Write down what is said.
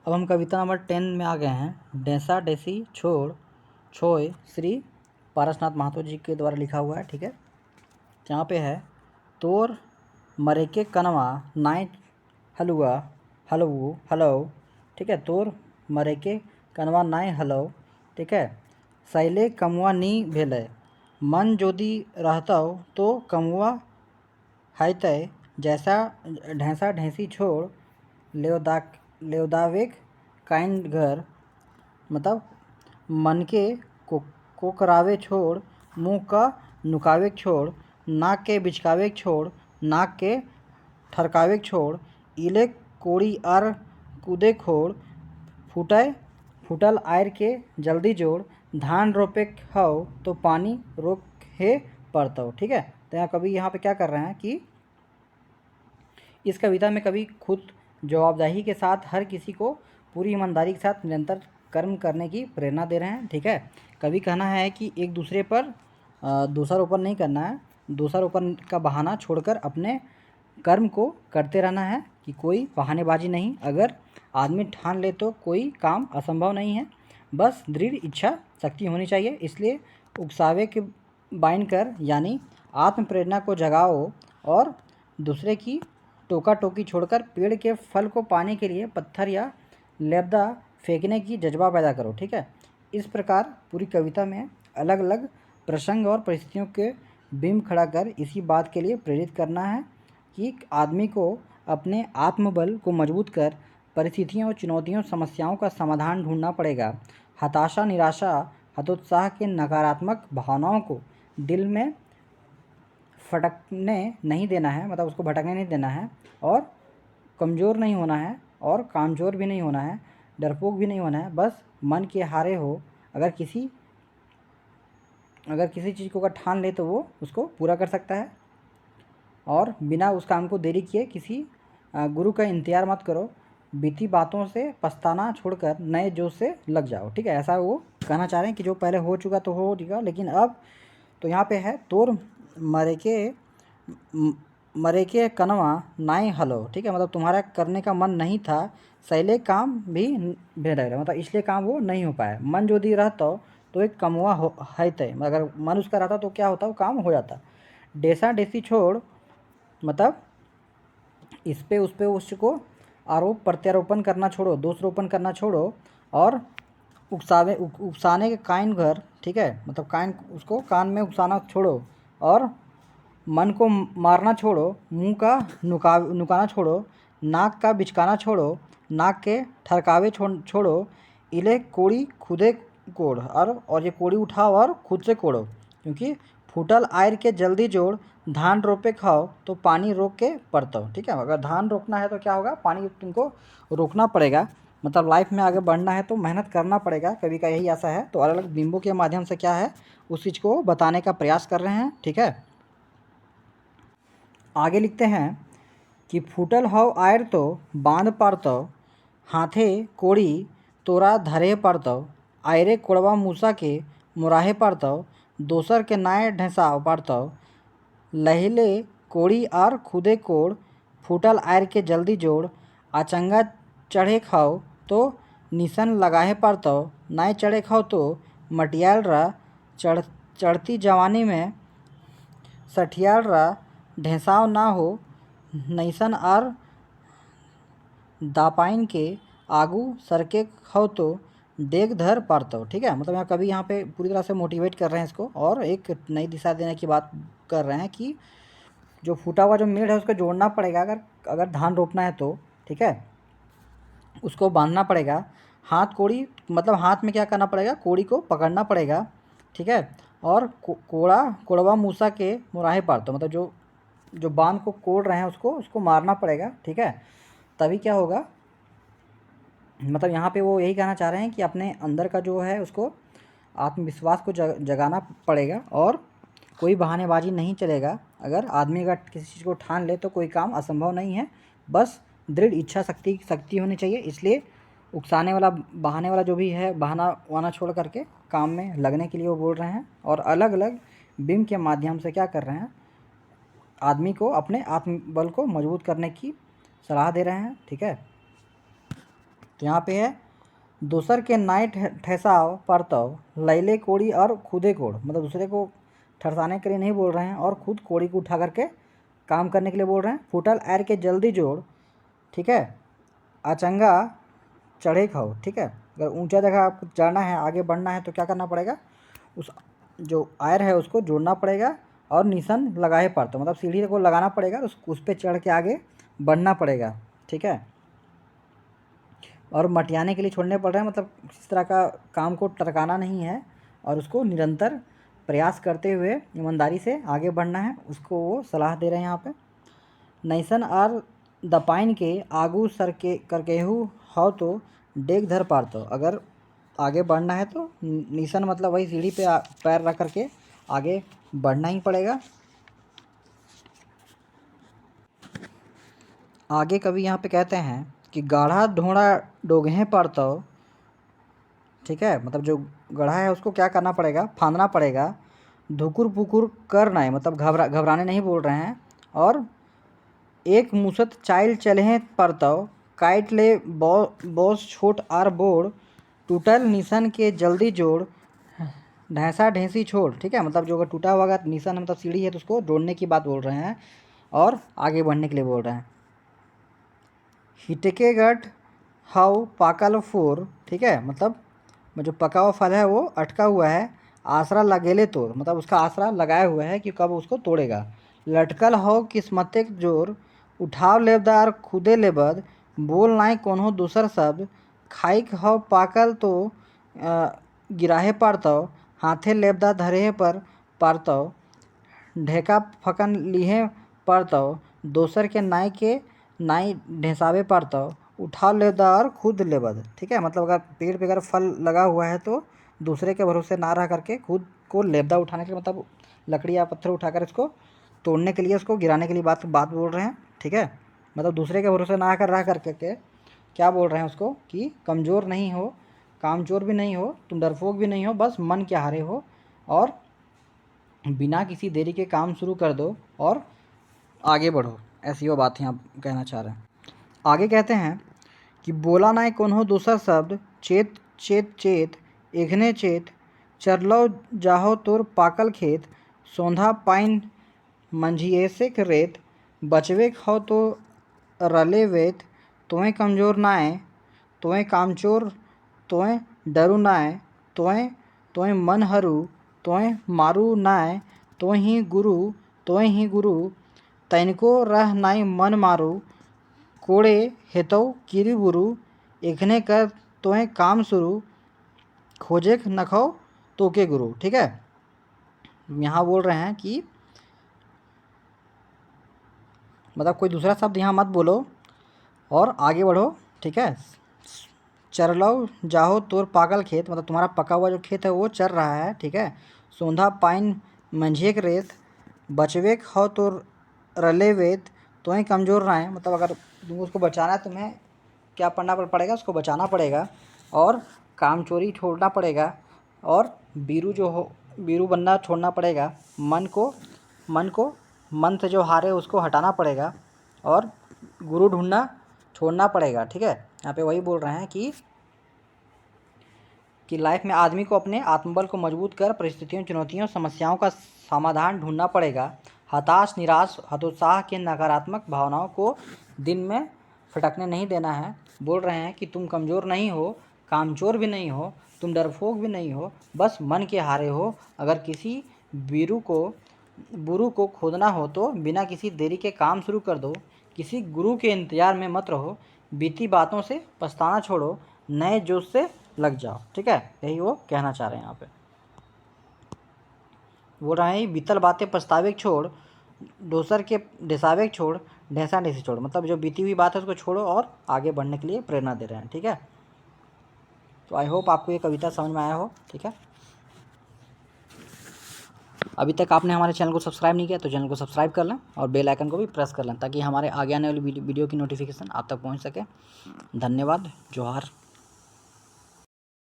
अब हम कविता नंबर 10 में आ गए हैं। डेसा डेसी छोड़ छोय श्री पारसनाथ महतो जी के द्वारा लिखा हुआ है। ठीक है, यहाँ पे है तोर मरेके कनवा नाई हलुआ हलवू हलो। ठीक है, तोर मरेके कनवा नाई हलो। ठीक है, सैले कमुआ नी भेले मन जोदी रहता तो कमुआ है तय जैसा ढैंसा ढैंसी छोड़ लेवदावेक काइन घर। मतलब मन के को करावे छोड़, मुँह का नुकावे छोड़, नाक के बिचकावे छोड़, नाक के ठरकावे छोड़, इले कोड़ी आर कूदे खोड़, फूटल आयर के जल्दी जोड़, धान रोपे हो तो पानी रोक हे पड़ता। ठीक है, तो यहाँ कवि यहाँ पे क्या कर रहे हैं कि इस कविता में कवि खुद जवाबदेही के साथ हर किसी को पूरी ईमानदारी के साथ निरंतर कर्म करने की प्रेरणा दे रहे हैं। ठीक है, कवि कहना है कि एक दूसरे पर दोषारोपण नहीं करना है, दोषारोपण का बहाना छोड़कर अपने कर्म को करते रहना है कि कोई बहानेबाजी नहीं। अगर आदमी ठान ले तो कोई काम असंभव नहीं है, बस दृढ़ इच्छा शक्ति होनी चाहिए। इसलिए उकसावे के बाइंड कर यानी आत्म प्रेरणा को जगाओ और दूसरे की टोका टोकी छोड़कर पेड़ के फल को पाने के लिए पत्थर या लेबदा फेंकने की जज्बा पैदा करो। ठीक है, इस प्रकार पूरी कविता में अलग अलग प्रसंग और परिस्थितियों के बिंब खड़ा कर इसी बात के लिए प्रेरित करना है कि आदमी को अपने आत्मबल को मजबूत कर परिस्थितियों चुनौतियों समस्याओं का समाधान ढूंढना पड़ेगा। हताशा निराशा हतोत्साह के नकारात्मक भावनाओं को दिल में फटकने नहीं देना है, मतलब उसको भटकने नहीं देना है, और कमज़ोर नहीं होना है और कामज़ोर भी नहीं होना है, डरपोक भी नहीं होना है। बस मन के हारे हो अगर किसी चीज़ को अगर ठान ले तो वो उसको पूरा कर सकता है और बिना उस काम को देरी किए किसी गुरु का इंतज़ार मत करो। बीती बातों से पछताना छोड़कर नए जोश से लग जाओ। ठीक है, ऐसा वो कहना चाह रहे हैं कि जो पहले हो चुका तो हो चुका, लेकिन अब तो यहाँ पे है तोर मरेके कनवा नाई हलो। ठीक है, मतलब तुम्हारा करने का मन नहीं था, सैले काम भी भेड़, मतलब इसलिए काम वो नहीं हो पाया। मन जो दी रहता तो एक कमुआ है तय, अगर मन उसका रहता तो क्या होता, वो काम हो जाता। डेसा डेसी छोड़, मतलब इस पे उस पे उसको आरोप प्रत्यारोपण करना छोड़ो, दोष रोपण करना छोड़ो और उकसाने के कान घर। ठीक है, मतलब कान उसको कान में उकसाना छोड़ो और मन को मारना छोड़ो, मुंह का नुकाना छोड़ो, नाक का बिचकाना छोड़ो, नाक के ठरकावे छोड़ो, इले कोड़ी खुदे कोड़, और ये कोड़ी उठाओ और खुद से कोड़ो, क्योंकि फूटल आयर के जल्दी जोड़, धान रोपे खाओ तो पानी रोक के पड़ता हो। ठीक है, अगर धान रोकना है तो क्या होगा, पानी तुमको रोकना पड़ेगा। मतलब लाइफ में आगे बढ़ना है तो मेहनत करना पड़ेगा, कवि का यही आशा है। तो अलग अलग बिंबों के माध्यम से क्या है उस चीज़ को बताने का प्रयास कर रहे हैं। ठीक है, आगे लिखते हैं कि फूटल हव आयर तो बांध पड़तव, हाथे कोड़ी तोरा धरे पड़तव, आयरे कोड़वा मूसा के मुराहे पड़तव, दोसर के नाय ढेसाव पड़तव, लहिले कोड़ी आर खुदे कोड़, फूटल आयर के जल्दी जोड़, आचंगा चढ़े खाओ तो निशन लगाहे पड़तव, नाय चढ़े खाओ तो मटियाल रा, चढ़ती जवानी में सठियाल रा, ढेसाव ना हो नैसन आर दापाइन के आगू सरके खाओ तो डेग धर पारतव। ठीक है, मतलब यहाँ कभी यहाँ पे पूरी तरह से मोटिवेट कर रहे हैं इसको और एक नई दिशा देने की बात कर रहे हैं कि जो फूटा हुआ जो मेड़ है उसको जोड़ना पड़ेगा अगर धान रोपना है तो। ठीक है, उसको बांधना पड़ेगा, हाथ कोड़ी, मतलब हाथ में क्या करना पड़ेगा, कोड़ी को पकड़ना पड़ेगा। ठीक है, और कोड़वा मूसा के मुराहे पारतव, मतलब जो बांध को कोड़ रहे हैं उसको मारना पड़ेगा। ठीक है, तभी क्या होगा, मतलब यहाँ पे वो यही कहना चाह रहे हैं कि अपने अंदर का जो है उसको आत्मविश्वास को जगाना पड़ेगा और कोई बहानेबाजी नहीं चलेगा। अगर आदमी अगर किसी चीज़ को ठान ले तो कोई काम असंभव नहीं है, बस दृढ़ इच्छा शक्ति होनी चाहिए। इसलिए उकसाने वाला बहाने वाला जो भी है बहाना वाना छोड़ करके काम में लगने के लिए वो बोल रहे हैं और अलग अलग बिंब के माध्यम से क्या कर रहे हैं, आदमी को अपने आत्मबल को मजबूत करने की सलाह दे रहे हैं। ठीक है, तो यहाँ पे है दूसर के नाई ठहसाव परतव लैले कोड़ी और खुदे कोड़, मतलब दूसरे को ठरसाने के लिए नहीं बोल रहे हैं और खुद कोड़ी को उठा करके काम करने के लिए बोल रहे हैं। फूटल एर के जल्दी जोड़, ठीक है, अचंगा चढ़े खाओ, ठीक है। अगर ऊंचा जगह आपको जाना है, आगे बढ़ना है तो क्या करना पड़ेगा, उस जो आयर है उसको जोड़ना पड़ेगा और निशान लगाए पड़ता, मतलब सीढ़ी को लगाना पड़ेगा, उस पर चढ़ के आगे बढ़ना पड़ेगा, ठीक है। और मटियाने के लिए छोड़ने पड़ रहे हैं, मतलब किसी तरह का काम को टरकाना नहीं है और उसको निरंतर प्रयास करते हुए ईमानदारी से आगे बढ़ना है, उसको वो सलाह दे रहे हैं यहाँ पे। नैसन और दपाइन के आगू सर के करकेहू हो तो डेग धर पारतो, अगर आगे बढ़ना है तो निशान मतलब वही सीढ़ी पे पैर रख करके आगे बढ़ना ही पड़ेगा। आगे कभी यहाँ पे कहते हैं कि गाढ़ा ढोड़ा डोगहे पड़तो, ठीक है, मतलब जो गढ़ा है उसको क्या करना पड़ेगा, फांदना पड़ेगा। धुकुर पुकुर करना है, मतलब घबराने नहीं बोल रहे हैं। और एक मुसत चाइल चलहे पड़तव काट ले बॉस छोट आर बोड़ टूटल निशान के जल्दी जोड़ ढैंसा ढैंसी छोड़, ठीक है, मतलब जो अगर टूटा हुआ निशान मतलब सीढ़ी है तो उसको जोड़ने की बात बोल रहे हैं और आगे बढ़ने के लिए बोल रहे हैं। हिटके गट हाउ पाकल फोर, ठीक है, मतलब जो पका हुआ फल है वो अटका हुआ है, आसरा लगेले तोड़, मतलब उसका आसरा लगाया हुआ है कि कब उसको तोड़ेगा। लटकल हो किस्मते जोर उठाव लेबदार खुदे लेबद बोल नाई कोनो दूसर शब्द खाइक हो पाकल तो गिराहे पारतव हाथे लेबदा धरे पर पारतव ढेका फकन लिहे पड़तव दोसर के नाई ढेसावे पड़तव उठा लेबदा और खुद लेबद, ठीक है, मतलब अगर पेड़ पे अगर फल लगा हुआ है तो दूसरे के भरोसे ना रह करके खुद को लेबदा उठाने के लिए, मतलब लकड़ी या पत्थर उठाकर इसको तोड़ने के लिए, उसको गिराने के लिए बात बोल रहे हैं, ठीक है। मतलब दूसरे के भरोसे ना आकर रह करके क्या बोल रहे हैं उसको कि कमज़ोर नहीं हो, कामचोर भी नहीं हो, तुम डरपोक भी नहीं हो, बस मन के हारे हो और बिना किसी देरी के काम शुरू कर दो और आगे बढ़ो, ऐसी वो बात यहाँ कहना चाह रहे हैं। आगे कहते हैं कि बोला नाय कोनो दूसर शब्द चेत चेत चेत एघने चेत चरलो जाहो तोर पाकल खेत सौंधा पाइन मंझिएसे रेत बचवे खाओ तो रले वेत तोय कमजोर नाय तोय कामचोर तोय डरू नाय तोय मन हरू तोय मारू नाय तोय ही गुरु तैनको रह नाई मन मारू कोड़े हेतौ किरी बुरु एखने कर तोय काम शुरू खोजे नखो तो के गुरु, ठीक है। यहाँ बोल रहे हैं कि मतलब कोई दूसरा शब्द यहाँ मत बोलो और आगे बढ़ो, ठीक है। चरलो जाहो तोर पागल खेत, मतलब तुम्हारा पका हुआ जो खेत है वो चर रहा है, ठीक है। सौंधा पाइन मंझेक रेत बचवे खाओ तो रले वेत तो ही कमज़ोर ना है, मतलब अगर तुम उसको बचाना है तुम्हें क्या पड़ेगा, उसको बचाना पड़ेगा और काम चोरी छोड़ना पड़ेगा और बीरू बनना छोड़ना पड़ेगा। मन से जो हारे उसको हटाना पड़ेगा और गुरु ढूंढना छोड़ना पड़ेगा, ठीक है। यहाँ पे वही बोल रहे हैं कि लाइफ में आदमी को अपने आत्मबल को मजबूत कर परिस्थितियों, चुनौतियों, समस्याओं का समाधान ढूंढना पड़ेगा। हताश, निराश, हतोत्साह के नकारात्मक भावनाओं को दिन में फटकने नहीं देना है। बोल रहे हैं कि तुम कमज़ोर नहीं हो, कामचोर भी नहीं हो, तुम डरपोक भी नहीं हो, बस मन के हारे हो। अगर किसी बुरु को खोदना हो तो बिना किसी देरी के काम शुरू कर दो। किसी गुरु के इंतज़ार में मत रहो, बीती बातों से पछताना छोड़ो, नए जोश से लग जाओ, ठीक है। यही वो कहना चाह रहे हैं यहाँ पे। बोल रहे हैं बीतल बातें पछतावे छोड़ दोसर के ढेसावे छोड़ ढेंसा ढेसी छोड़, मतलब जो बीती हुई बात है उसको छोड़ो और आगे बढ़ने के लिए प्रेरणा दे रहे हैं, ठीक है। तो आई होप आपको ये कविता समझ में आया हो, ठीक है। अभी तक आपने हमारे चैनल को सब्सक्राइब नहीं किया तो चैनल को सब्सक्राइब कर लें और बेल आइकन को भी प्रेस कर लें ताकि हमारे आगे आने वाली वीडियो की नोटिफिकेशन आप तक पहुंच सके। धन्यवाद। जोहार।